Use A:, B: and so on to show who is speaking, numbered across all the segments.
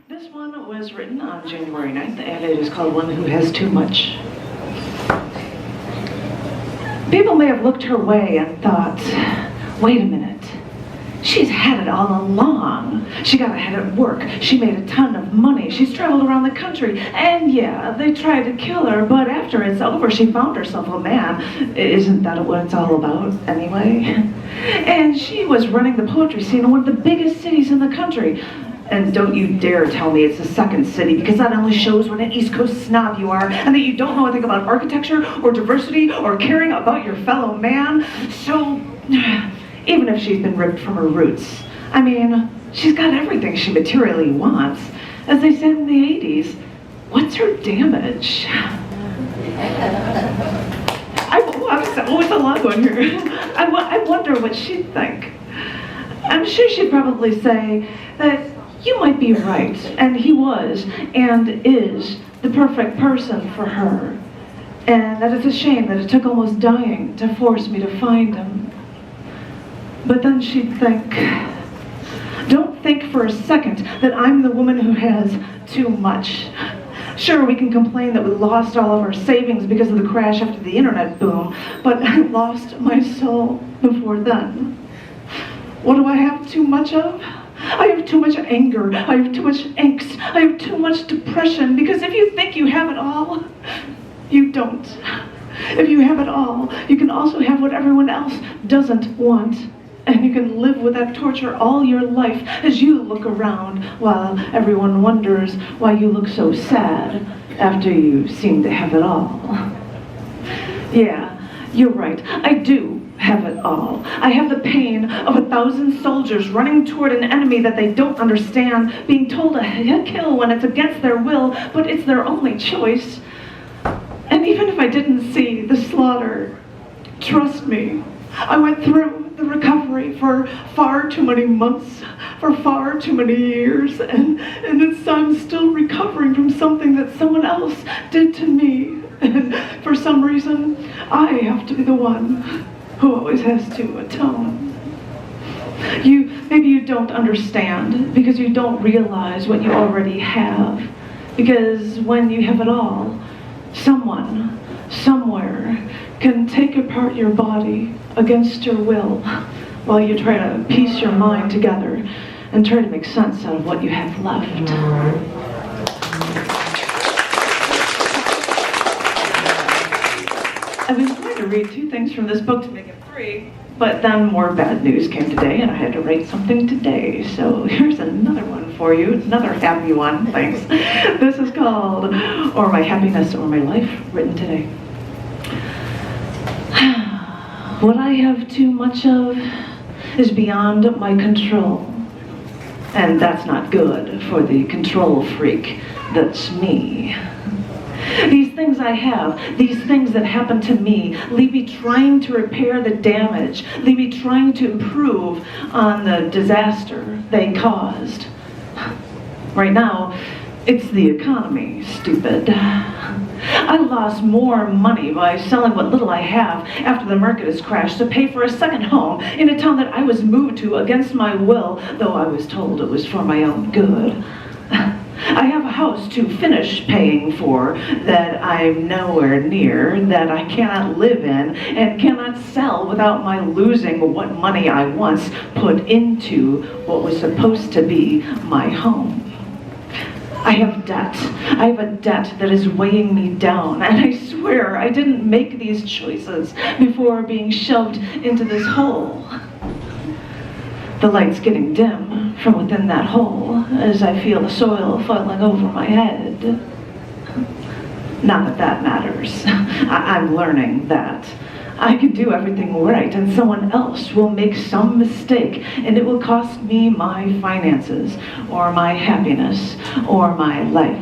A: This one was written on January 9th, and it is called One Who Has Too Much. People may have looked her way and thought, wait a minute, she's had it all along. She got ahead at work, she made a ton of money, she's traveled around the country, and yeah, they tried to kill her, but after it's over, she found herself a man. Isn't that what it's all about, anyway? And she was running the poetry scene in one of the biggest cities in the country. And don't you dare tell me it's the second city, because that only shows what an East Coast snob you are, and that you don't know anything about architecture, or diversity, or caring about your fellow man. So, even if she's been ripped from her roots, I mean, she's got everything she materially wants. As they said in the 80s, what's her damage? What's a lot going here? I wonder what she'd think. I'm sure she'd probably say that you might be right, and he was, and is, the perfect person for her. And that it's a shame that it took almost dying to force me to find him. But then she'd think, don't think for a second that I'm the woman who has too much. Sure, we can complain that we lost all of our savings because of the crash after the internet boom, but I lost my soul before then. What do I have too much of? I have too much anger, I have too much angst, I have too much depression, because if you think you have it all, you don't. If you have it all, you can also have what everyone else doesn't want, and you can live with that torture all your life as you look around while everyone wonders why you look so sad after you seem to have it all. Yeah, you're right, I do have it all. I have the pain of 1,000 soldiers running toward an enemy that they don't understand, being told to kill when it's against their will, but it's their only choice. And even if I didn't see the slaughter, trust me, I went through the recovery for far too many months, for far too many years, and I'm still recovering from something that someone else did to me. And for some reason, I have to be the one who always has to atone. Maybe you don't understand because you don't realize what you already have. Because when you have it all, someone, somewhere, can take apart your body against your will while you try to piece your mind together and try to make sense out of what you have left. I was going to read 2 things from this book to make it 3, but then more bad news came today and I had to write something today. So here's another one for you, another happy one, thanks. This is called Or My Happiness or My Life, written today. What I have too much of is beyond my control. And that's not good for the control freak that's me. These things I have, these things that happen to me, leave me trying to repair the damage, leave me trying to improve on the disaster they caused. Right now, it's the economy, stupid. I lost more money by selling what little I have after the market has crashed to pay for a second home in a town that I was moved to against my will, though I was told it was for my own good. I have a house to finish paying for that I'm nowhere near, that I cannot live in, and cannot sell without my losing what money I once put into what was supposed to be my home. I have debt. I have a debt that is weighing me down, and I swear I didn't make these choices before being shoved into this hole. The light's getting dim from within that hole as I feel the soil falling over my head. Not that that matters. I'm learning that. I can do everything right and someone else will make some mistake and it will cost me my finances or my happiness or my life.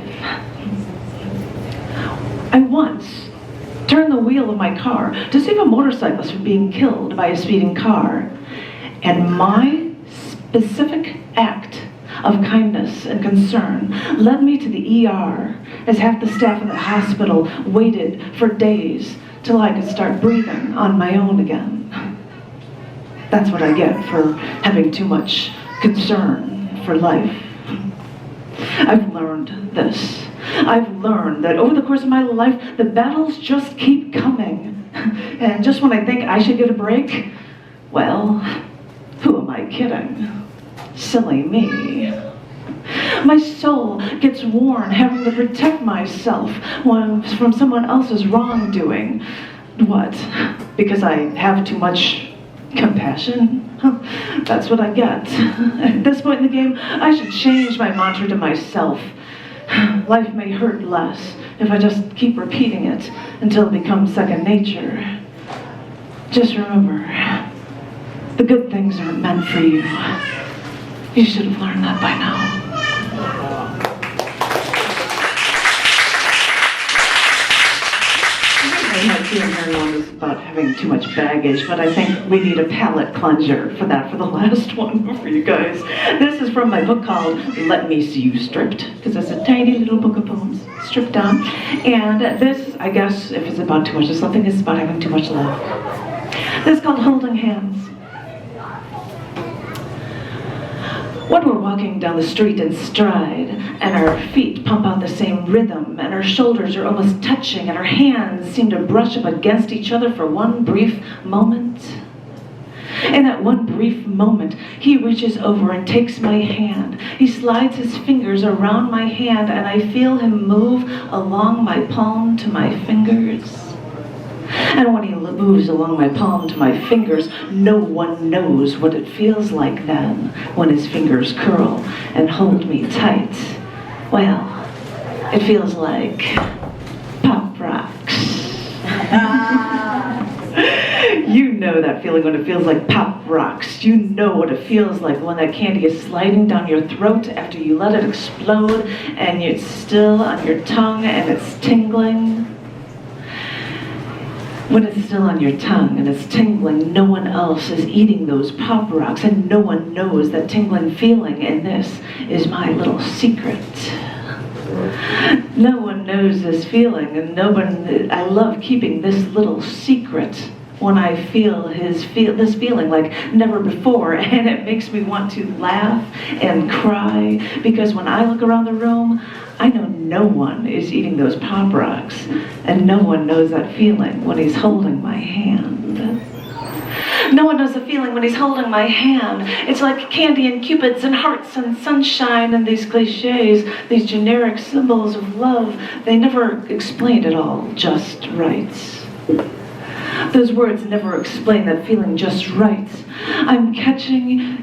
A: I once turned the wheel of my car to save a motorcyclist from being killed by a speeding car. And my specific act of kindness and concern led me to the ER as half the staff in the hospital waited for days till I could start breathing on my own again. That's what I get for having too much concern for life. I've learned this. I've learned that over the course of my life, the battles just keep coming. And just when I think I should get a break, well, who am I kidding? Silly me. My soul gets worn having to protect myself from someone else's wrongdoing. What? Because I have too much compassion? That's what I get. At this point in the game, I should change my mantra to myself. Life may hurt less if I just keep repeating it until it becomes second nature. Just remember, the good things aren't meant for you. You should have learned that by now. Cianfrani was about having too much baggage, but I think we need a palate cleanser for the last one for you guys. This is from my book called Let Me See You Stripped, because it's a tiny little book of poems, stripped down. And this, I guess, if it's about too much of something, it's about having too much love. This is called Holding Hands. When we're walking down the street in stride, and our feet pump out the same rhythm, and our shoulders are almost touching, and our hands seem to brush up against each other for one brief moment. In that one brief moment, he reaches over and takes my hand. He slides his fingers around my hand, and I feel him move along my palm to my fingers. And when he moves along my palm to my fingers, no one knows what it feels like then when his fingers curl and hold me tight. Well, it feels like pop rocks. You know that feeling when it feels like pop rocks. You know what it feels like when that candy is sliding down your throat after you let it explode and it's still on your tongue and it's tingling. When it's still on your tongue and it's tingling, no one else is eating those Pop Rocks, and no one knows that tingling feeling, and this is my little secret. No one knows this feeling, and I love keeping this little secret when I feel this feeling like never before, and it makes me want to laugh and cry, because when I look around the room, I know no one is eating those Pop Rocks, and no one knows that feeling when he's holding my hand. No one knows the feeling when he's holding my hand. It's like candy and cupids and hearts and sunshine and these cliches, these generic symbols of love. They never explain it all just right. Those words never explain that feeling just right.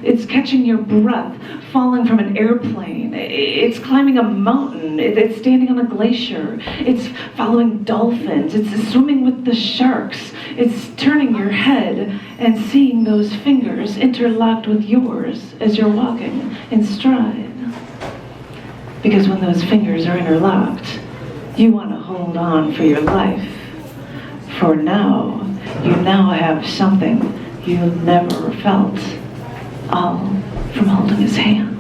A: It's catching your breath, falling from an airplane. It's climbing a mountain. It's standing on a glacier. It's following dolphins. It's swimming with the sharks. It's turning your head and seeing those fingers interlocked with yours as you're walking in stride. Because when those fingers are interlocked, you want to hold on for your life. For now, you now have something you've never felt, all from holding his hand.